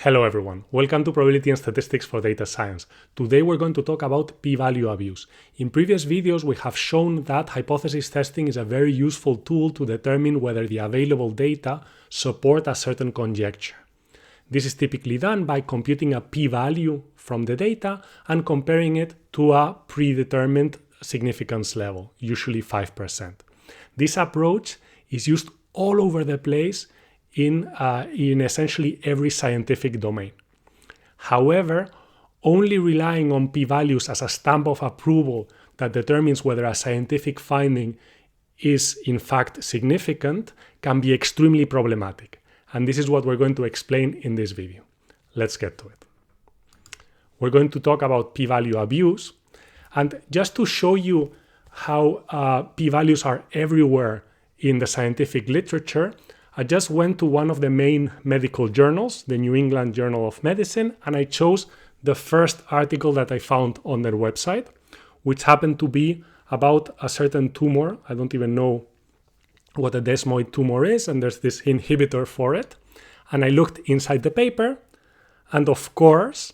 Hello everyone, welcome to Probability and Statistics for Data Science. Today we're going to talk about p-value abuse. In previous videos we have shown that hypothesis testing is a very useful tool to determine whether the available data support a certain conjecture. This is typically done by computing a p-value from the data and comparing it to a predetermined significance level, usually 5%. This approach is used all over the place in essentially every scientific domain. However, only relying on p-values as a stamp of approval that determines whether a scientific finding is in fact significant can be extremely problematic. And this is what we're going to explain in this video. Let's get to it. We're going to talk about p-value abuse. And just to show you how p-values are everywhere in the scientific literature, I just went to one of the main medical journals, the New England Journal of Medicine, and I chose the first article that I found on their website, which happened to be about a certain tumor. I don't even know what a desmoid tumor is, and there's this inhibitor for it. And I looked inside the paper, and of course,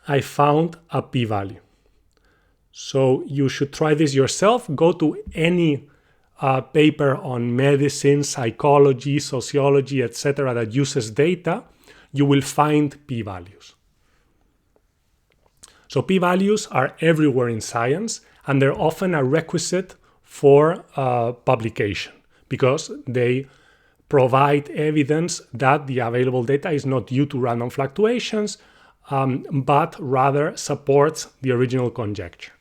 I found a p-value. So you should try this yourself. Go to any paper on medicine, psychology, sociology, etc. that uses data, you will find p-values. So p-values are everywhere in science, and they're often a requisite for publication because they provide evidence that the available data is not due to random fluctuations, but rather supports the original conjecture.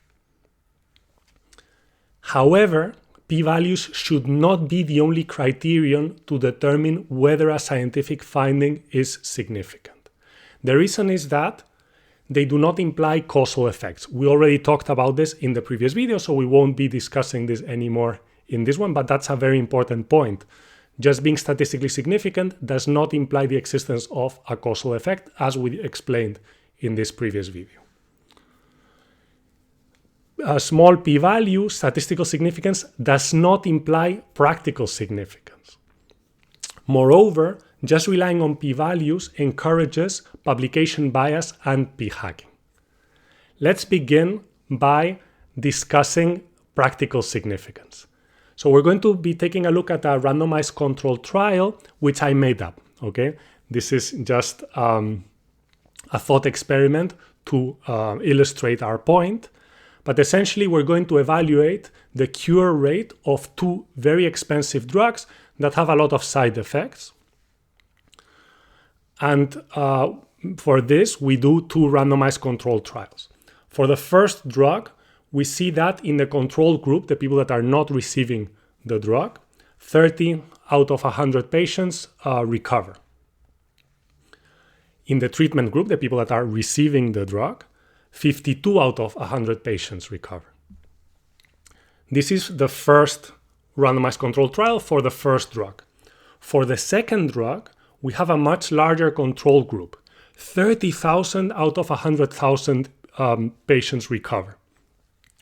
However, p-values should not be the only criterion to determine whether a scientific finding is significant. The reason is that they do not imply causal effects. We already talked about this in the previous video, so we won't be discussing this anymore in this one, but that's a very important point. Just being statistically significant does not imply the existence of a causal effect, as we explained in this previous video. A small p-value, statistical significance, does not imply practical significance. Moreover, just relying on p-values encourages publication bias and p-hacking. Let's begin by discussing practical significance. So we're going to be taking a look at a randomized controlled trial, which I made up, okay? This is just a thought experiment to illustrate our point. But essentially, we're going to evaluate the cure rate of two very expensive drugs that have a lot of side effects. And for this, we do two randomized controlled trials. For the first drug, we see that in the control group, the people that are not receiving the drug, 30 out of 100 patients recover. In the treatment group, the people that are receiving the drug, 52 out of 100 patients recover. This is the first randomized controlled trial for the first drug. For the second drug, we have a much larger control group. 30,000 out of 100,000 patients recover.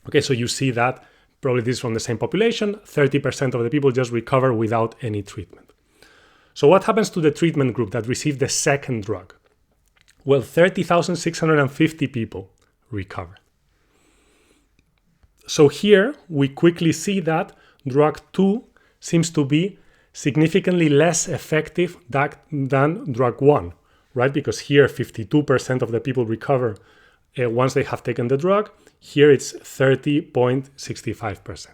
Okay, so you see that probably this is from the same population. 30% of the people just recover without any treatment. So what happens to the treatment group that received the second drug? Well, 30,650 people recover. So here we quickly see that drug 2 seems to be significantly less effective than drug 1, right? Because here 52% of the people recover once they have taken the drug. Here it's 30.65%.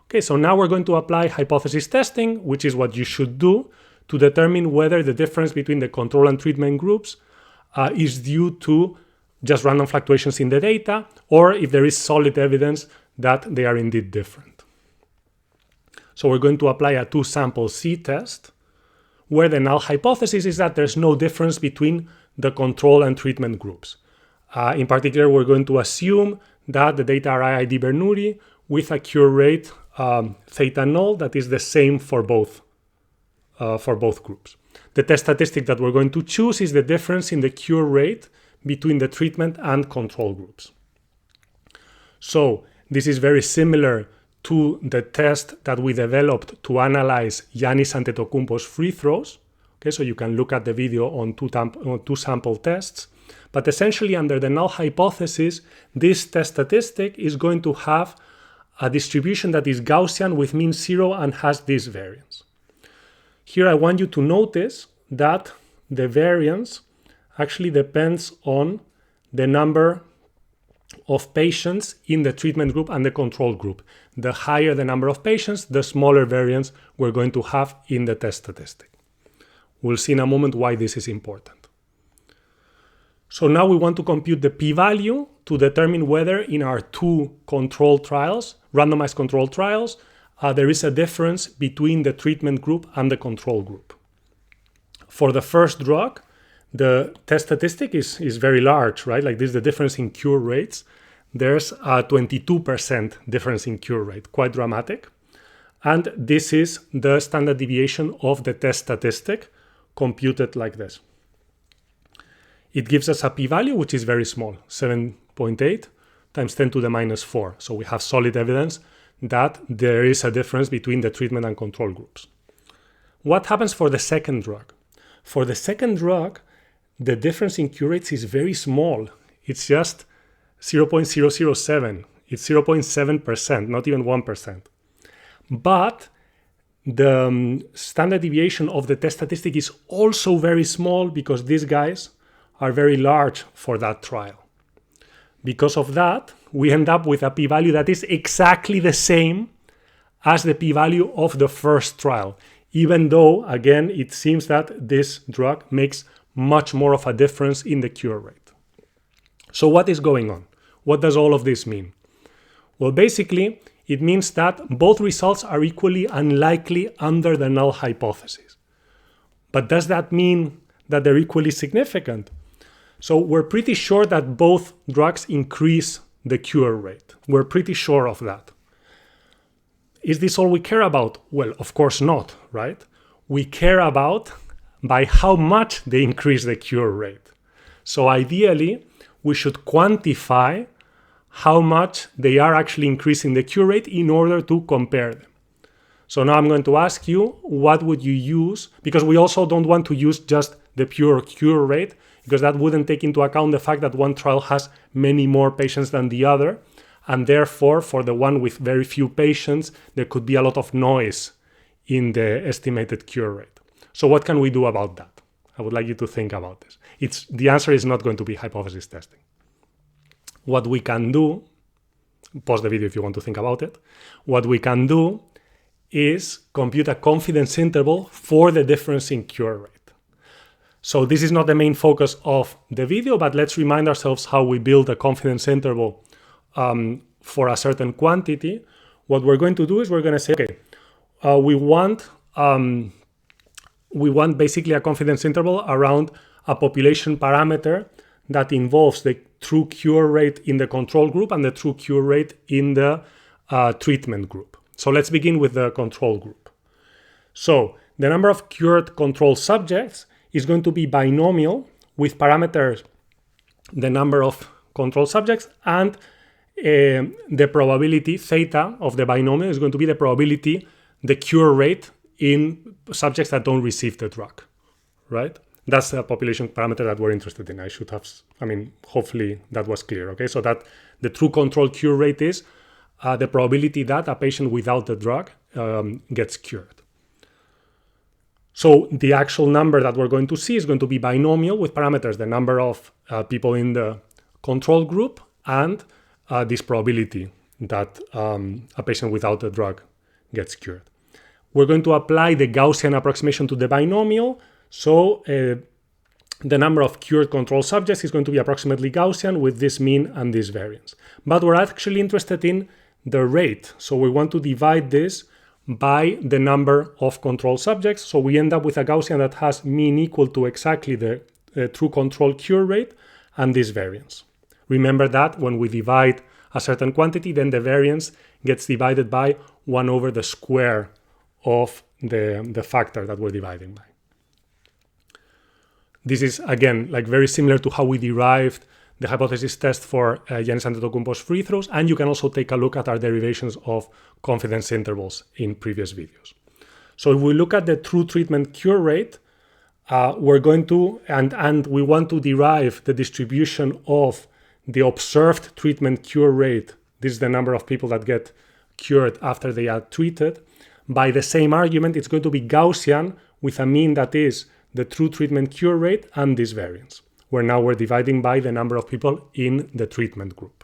Okay, so now we're going to apply hypothesis testing, which is what you should do to determine whether the difference between the control and treatment groups is due to just random fluctuations in the data, or if there is solid evidence that they are indeed different. So we're going to apply a two-sample C-test, where the null hypothesis is that there's no difference between the control and treatment groups. In particular, we're going to assume that the data are IID Bernoulli with a cure rate theta null that is the same for both groups. The test statistic that we're going to choose is the difference in the cure rate between the treatment and control groups. So this is very similar to the test that we developed to analyze Giannis Antetokounmpo's free throws. Okay, so you can look at the video on two sample tests. But essentially, under the null hypothesis, this test statistic is going to have a distribution that is Gaussian with mean 0 and has this variance. Here I want you to notice that the variance actually depends on the number of patients in the treatment group and the control group. The higher the number of patients, the smaller variance we're going to have in the test statistic. We'll see in a moment why this is important. So now we want to compute the p-value to determine whether in our two control trials, randomized control trials, there is a difference between the treatment group and the control group. For the first drug, the test statistic is very large, right? Like this is the difference in cure rates. There's a 22% difference in cure rate, quite dramatic. And this is the standard deviation of the test statistic computed like this. It gives us a p-value which is very small, 7.8 times 10 to the minus 4. So we have solid evidence that there is a difference between the treatment and control groups. What happens for the second drug? For the second drug, the difference in cure rates is very small. It's just 0.007. It's 0.7%, not even 1%. But the standard deviation of the test statistic is also very small because these guys are very large for that trial. Because of that, we end up with a p-value that is exactly the same as the p-value of the first trial, even though, again, it seems that this drug makes much more of a difference in the cure rate. So what is going on? What does all of this mean? Well, basically, it means that both results are equally unlikely under the null hypothesis. But does that mean that they're equally significant? So we're pretty sure that both drugs increase the cure rate. We're pretty sure of that. Is this all we care about? Well, of course not, right? We care about by how much they increase the cure rate. So ideally, we should quantify how much they are actually increasing the cure rate in order to compare them. So now I'm going to ask you, what would you use? Because we also don't want to use just the pure cure rate, because that wouldn't take into account the fact that one trial has many more patients than the other. And therefore, for the one with very few patients, there could be a lot of noise in the estimated cure rate. So what can we do about that? I would like you to think about this. The answer is not going to be hypothesis testing. What we can do, pause the video if you want to think about it. What we can do is compute a confidence interval for the difference in cure rate. So this is not the main focus of the video, but let's remind ourselves how we build a confidence interval for a certain quantity. What we're going to do is we're going to say, okay, we want basically a confidence interval around a population parameter that involves the true cure rate in the control group and the true cure rate in the treatment group. So let's begin with the control group. So the number of cured control subjects is going to be binomial with parameters the number of control subjects, and the probability theta of the binomial is going to be the probability, the cure rate in subjects that don't receive the drug, right? That's the population parameter that we're interested in. Hopefully that was clear, okay? So that the true control cure rate is the probability that a patient without the drug gets cured. So the actual number that we're going to see is going to be binomial with parameters, the number of people in the control group and this probability that a patient without the drug gets cured. We're going to apply the Gaussian approximation to the binomial. So the number of cured control subjects is going to be approximately Gaussian with this mean and this variance. But we're actually interested in the rate. So we want to divide this by the number of control subjects. So we end up with a Gaussian that has mean equal to exactly the true control cure rate and this variance. Remember that when we divide a certain quantity, then the variance gets divided by 1 over the square of the factor that we're dividing by. This is, again, like very similar to how we derived the hypothesis test for Giannis Antetokounmpo's free throws, and you can also take a look at our derivations of confidence intervals in previous videos. So if we look at the true treatment cure rate, we're going to, and we want to derive the distribution of the observed treatment cure rate. This is the number of people that get cured after they are treated. By the same argument, it's going to be Gaussian with a mean that is the true treatment cure rate and this variance, where now we're dividing by the number of people in the treatment group.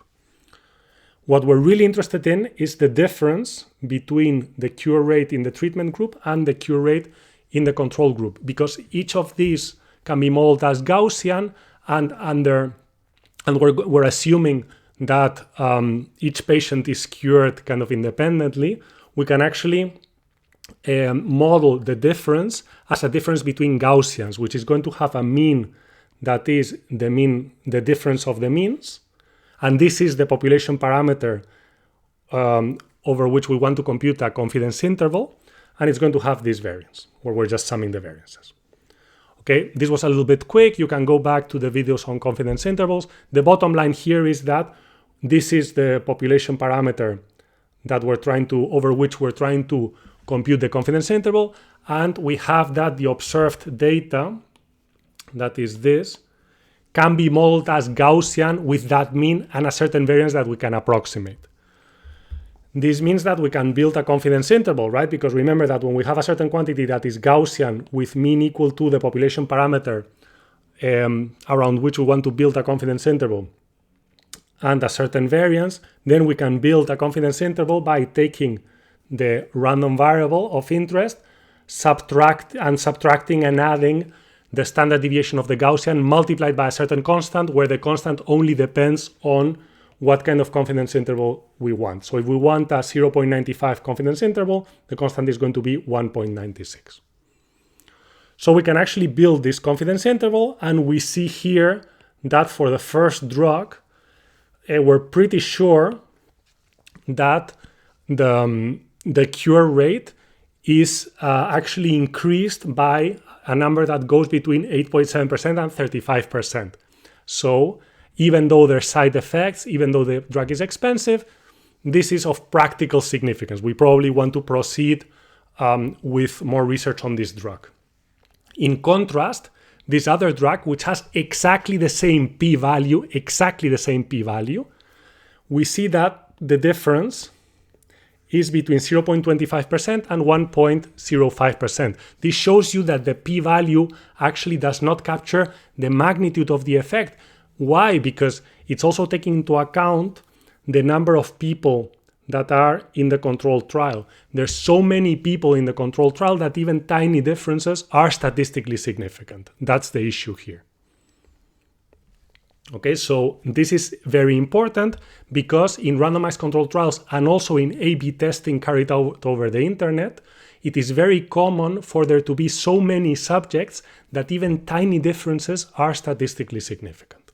What we're really interested in is the difference between the cure rate in the treatment group and the cure rate in the control group, because each of these can be modeled as Gaussian, and we're assuming that each patient is cured kind of independently. We can actually model the difference as a difference between Gaussians, which is going to have a mean that is the difference of the means. And this is the population parameter over which we want to compute a confidence interval. And it's going to have this variance, where we're just summing the variances. Okay, this was a little bit quick. You can go back to the videos on confidence intervals. The bottom line here is that this is the population parameter that over which we're trying to compute the confidence interval. And we have that the observed data, that is this, can be modeled as Gaussian with that mean and a certain variance that we can approximate. This means that we can build a confidence interval, right? Because remember that when we have a certain quantity that is Gaussian with mean equal to the population parameter around which we want to build a confidence interval and a certain variance, then we can build a confidence interval by taking the random variable of interest, subtracting and adding the standard deviation of the Gaussian multiplied by a certain constant, where the constant only depends on what kind of confidence interval we want. So if we want a 0.95 confidence interval, the constant is going to be 1.96. So we can actually build this confidence interval, and we see here that for the first drug, we're pretty sure that the cure rate is actually increased by a number that goes between 8.7% and 35%. So even though there's side effects, even though the drug is expensive, this is of practical significance. We probably want to proceed with more research on this drug. In contrast, this other drug, which has exactly the same p-value, we see that the difference is between 0.25% and 1.05%. This shows you that the p-value actually does not capture the magnitude of the effect. Why? Because it's also taking into account the number of people that are in the control trial. There's so many people in the control trial that even tiny differences are statistically significant. That's the issue here. Okay, so this is very important because in randomized controlled trials and also in A/B testing carried out over the internet, it is very common for there to be so many subjects that even tiny differences are statistically significant.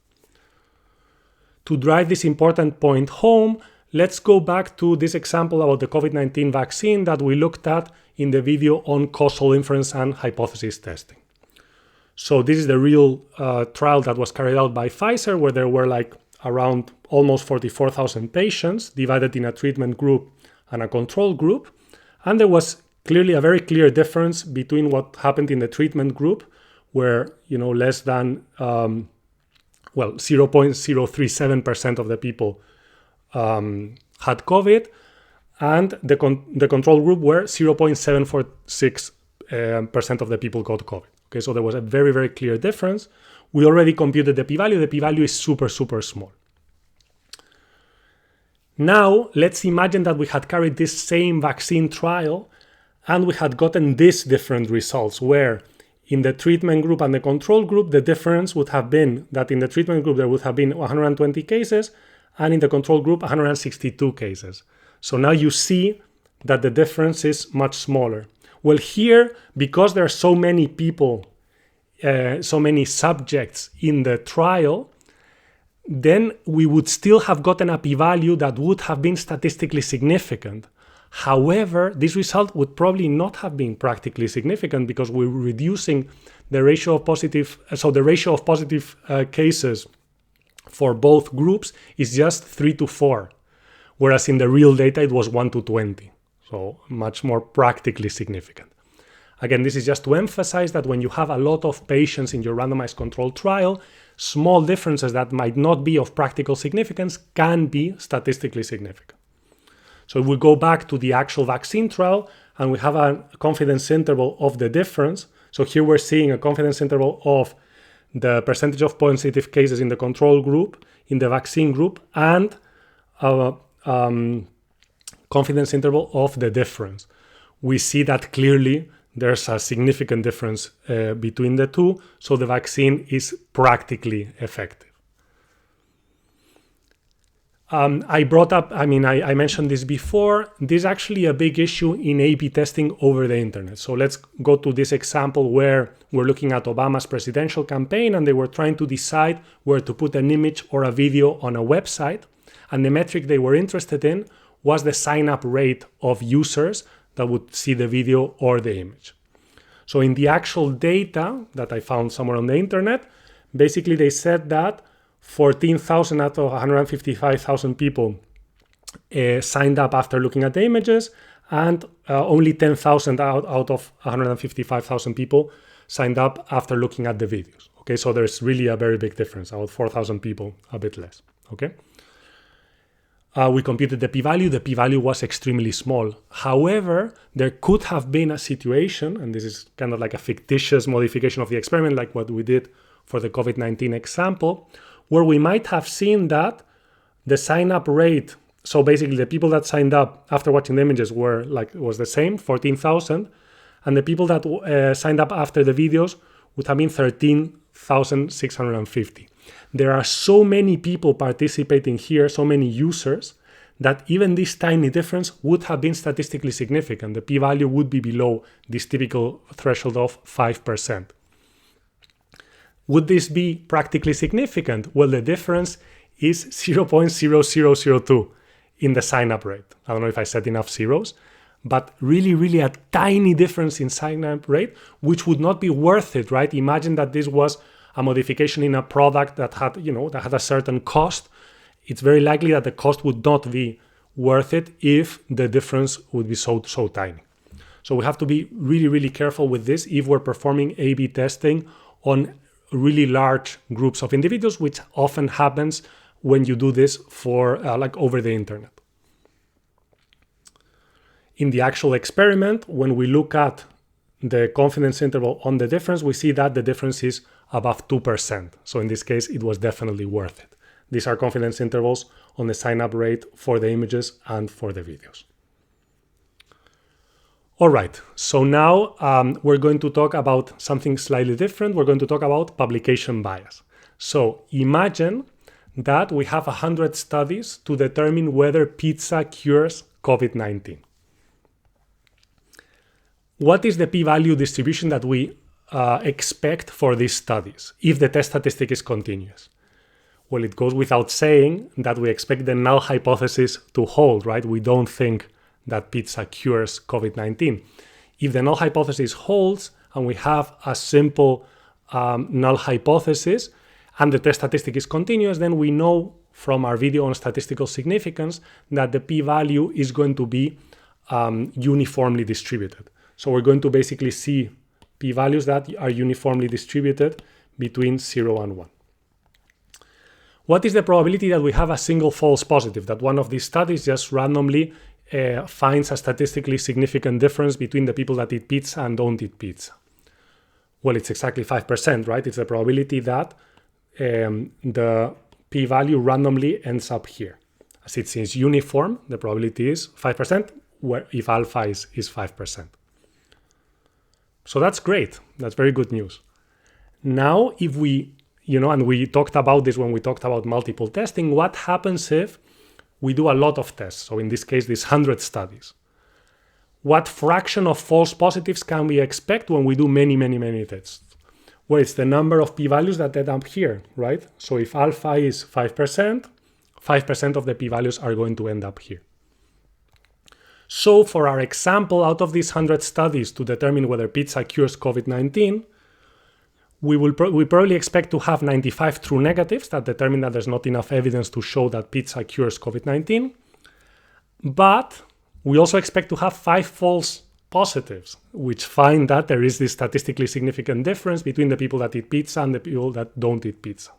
To drive this important point home, let's go back to this example about the COVID-19 vaccine that we looked at in the video on causal inference and hypothesis testing. So this is the real trial that was carried out by Pfizer, where there were like around almost 44,000 patients divided in a treatment group and a control group. And there was clearly a very clear difference between what happened in the treatment group, where less than 0.037% of the people had COVID, and the control group where 0.746% of the people got COVID. Okay, so there was a very, very clear difference. We already computed the p-value. The p-value is super, super small. Now, let's imagine that we had carried this same vaccine trial and we had gotten these different results, where in the treatment group and the control group, the difference would have been that in the treatment group there would have been 120 cases, and in the control group 162 cases. So now you see that the difference is much smaller. Well, here, because there are so many people, so many subjects in the trial, then we would still have gotten a p-value that would have been statistically significant. However, this result would probably not have been practically significant because we're reducing the ratio of positive. So the ratio of positive cases for both groups is just 3 to 4, whereas in the real data it was 1 to 20. So much more practically significant. Again, this is just to emphasize that when you have a lot of patients in your randomized controlled trial, small differences that might not be of practical significance can be statistically significant. So if we go back to the actual vaccine trial and we have a confidence interval of the difference, so here we're seeing a confidence interval of the percentage of positive cases in the control group, in the vaccine group, and a confidence interval of the difference. We see that clearly there's a significant difference between the two, so the vaccine is practically effective. I mentioned this before. This is actually a big issue in A/B testing over the internet. So let's go to this example where we're looking at Obama's presidential campaign and they were trying to decide where to put an image or a video on a website. And the metric they were interested in was the sign-up rate of users that would see the video or the image. So in the actual data that I found somewhere on the internet, basically they said that 14,000 out of 155,000 people signed up after looking at the images, and only 10,000 out of 155,000 people signed up after looking at the videos. Okay, so there's really a very big difference, about 4,000 people, a bit less. Okay. We computed the p-value. The p-value was extremely small. However, there could have been a situation, and this is kind of like a fictitious modification of the experiment, like what we did for the COVID-19 example, where we might have seen that the sign-up rate, so basically the people that signed up after watching the images was the same, 14,000, and the people that signed up after the videos would have been 13,650. There are so many people participating here, so many users, that even this tiny difference would have been statistically significant. The p-value would be below this typical threshold of 5%. Would this be practically significant? Well, the difference is 0.0002 in the sign-up rate. I don't know if I said enough zeros, but really a tiny difference in sign-up rate, which would not be worth it, right? Imagine that this was a modification in a product that had a certain cost. It's very likely that the cost would not be worth it if the difference would be so tiny. So we have to be really careful with this if we're performing A/B testing on really large groups of individuals, which often happens when you do this for over the internet. In the actual experiment, when we look at the confidence interval on the difference, we see that the difference is above 2%. So in this case, it was definitely worth it. These are confidence intervals on the sign-up rate for the images and for the videos. All right, so now we're going to talk about something slightly different. We're going to talk about publication bias. So imagine that we have 100 studies to determine whether pizza cures COVID-19. What is the p-value distribution that we expect for these studies if the test statistic is continuous? Well, it goes without saying that we expect the null hypothesis to hold, right? We don't think that pizza cures COVID-19. If the null hypothesis holds and we have a simple null hypothesis and the test statistic is continuous, then we know from our video on statistical significance that the p-value is going to be uniformly distributed. So we're going to basically see p-values that are uniformly distributed between 0 and 1. What is the probability that we have a single false positive, that one of these studies just randomly finds a statistically significant difference between the people that eat pizza and don't eat pizza? Well, it's exactly 5%, right? It's the probability that the p-value randomly ends up here. As it seems uniform, the probability is 5%, where if alpha is 5%. So that's great. That's very good news. Now, if we, and we talked about this when we talked about multiple testing, what happens if we do a lot of tests? So in this case, these 100 studies. What fraction of false positives can we expect when we do many tests? Well, it's the number of p-values that end up here, right? So if alpha is 5%, 5% of the p-values are going to end up here. So for our example, out of these 100 studies to determine whether pizza cures COVID-19, we probably expect to have 95 true negatives that determine that there's not enough evidence to show that pizza cures COVID-19. But we also expect to have 5 false positives, which find that there is this statistically significant difference between the people that eat pizza and the people that don't eat pizza.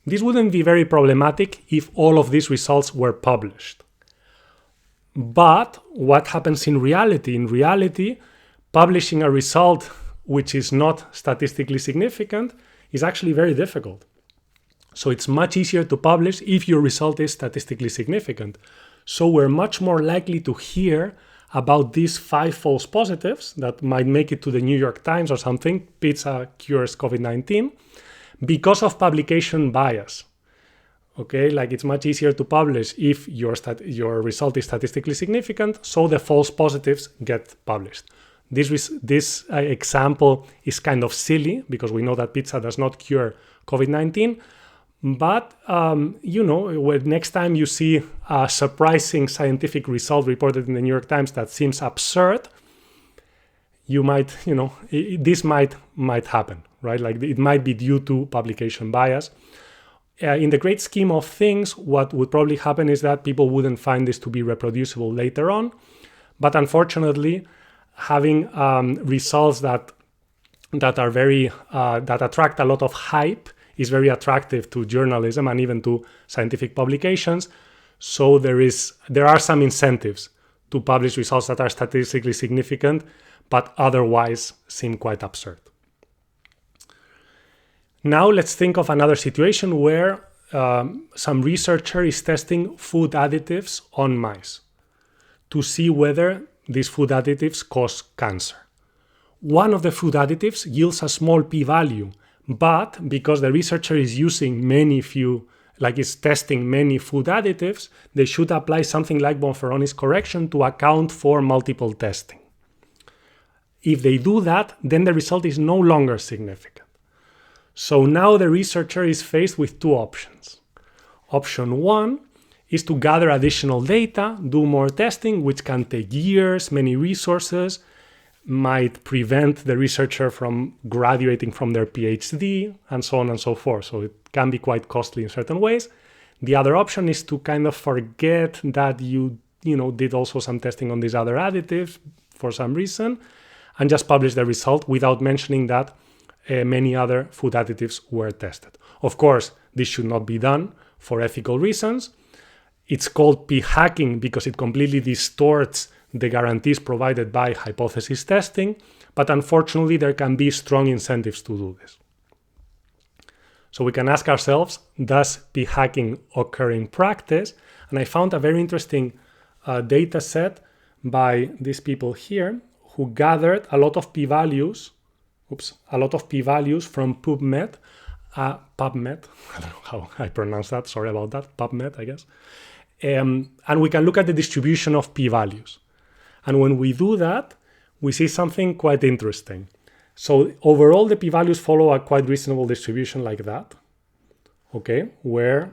This wouldn't be very problematic if all of these results were published. But what happens in reality? In reality, publishing a result which is not statistically significant is actually very difficult. So it's much easier to publish if your result is statistically significant. So we're much more likely to hear about these 5 false positives that might make it to the New York Times or something, pizza cures COVID-19, because of publication bias. Okay, like it's much easier to publish if your result is statistically significant, so the false positives get published. This example is kind of silly because we know that pizza does not cure COVID-19, but when next time you see a surprising scientific result reported in the New York Times that seems absurd, you might, this might happen, right? Like it might be due to publication bias. In the great scheme of things, what would probably happen is that people wouldn't find this to be reproducible later on. But unfortunately, having results that are very that attract a lot of hype is very attractive to journalism and even to scientific publications. So there are some incentives to publish results that are statistically significant, but otherwise seem quite absurd. Now let's think of another situation where some researcher is testing food additives on mice to see whether these food additives cause cancer. One of the food additives yields a small p-value, but because the researcher is using is testing many food additives, they should apply something like Bonferroni's correction to account for multiple testing. If they do that, then the result is no longer significant. So now the researcher is faced with 2 options. Option 1 is to gather additional data, do more testing, which can take years, many resources, might prevent the researcher from graduating from their PhD, and so on and so forth. So it can be quite costly in certain ways. The other option is to kind of forget that you did also some testing on these other additives for some reason, and just publish the result without mentioning that many other food additives were tested. Of course, this should not be done for ethical reasons. It's called p-hacking because it completely distorts the guarantees provided by hypothesis testing, but unfortunately there can be strong incentives to do this. So we can ask ourselves, does p-hacking occur in practice? And I found a very interesting data set by these people here who gathered a lot of p-values from PubMed. I don't know how I pronounce that, sorry about that, PubMed, I guess. And we can look at the distribution of p-values. And when we do that, we see something quite interesting. So overall, the p-values follow a quite reasonable distribution like that, okay, where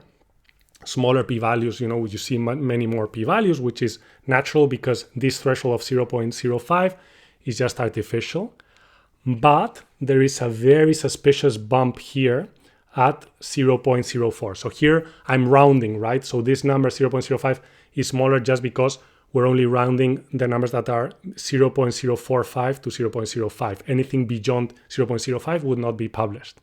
smaller p-values, you see many more p-values, which is natural because this threshold of 0.05 is just artificial. But there is a very suspicious bump here at 0.04. So here I'm rounding, right? So this number 0.05 is smaller just because we're only rounding the numbers that are 0.045 to 0.05. Anything beyond 0.05 would not be published.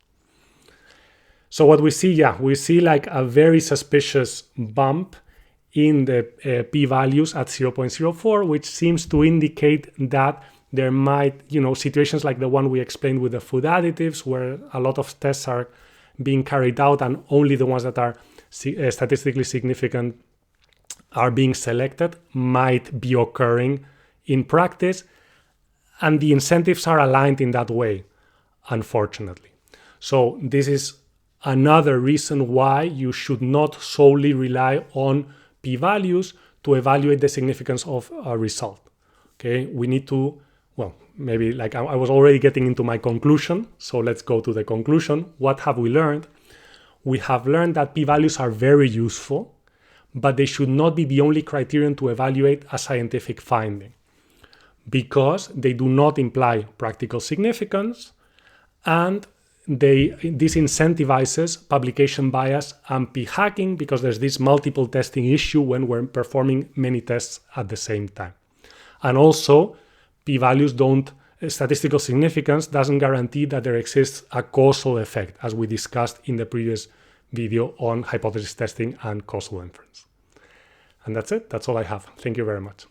So what we see, we see like a very suspicious bump in the p-values at 0.04, which seems to indicate that there might, situations like the one we explained with the food additives, where a lot of tests are being carried out and only the ones that are statistically significant are being selected, might be occurring in practice. And the incentives are aligned in that way, unfortunately. So this is another reason why you should not solely rely on p-values to evaluate the significance of a result. Okay, we need to, maybe like I was already getting into my conclusion, so let's go to the conclusion. What have we learned? We have learned that p-values are very useful, but they should not be the only criterion to evaluate a scientific finding, because they do not imply practical significance, and this incentivizes publication bias and p-hacking because there's this multiple testing issue when we're performing many tests at the same time. And also, p-values don't, statistical significance doesn't guarantee that there exists a causal effect, as we discussed in the previous video on hypothesis testing and causal inference. And that's it. That's all I have. Thank you very much.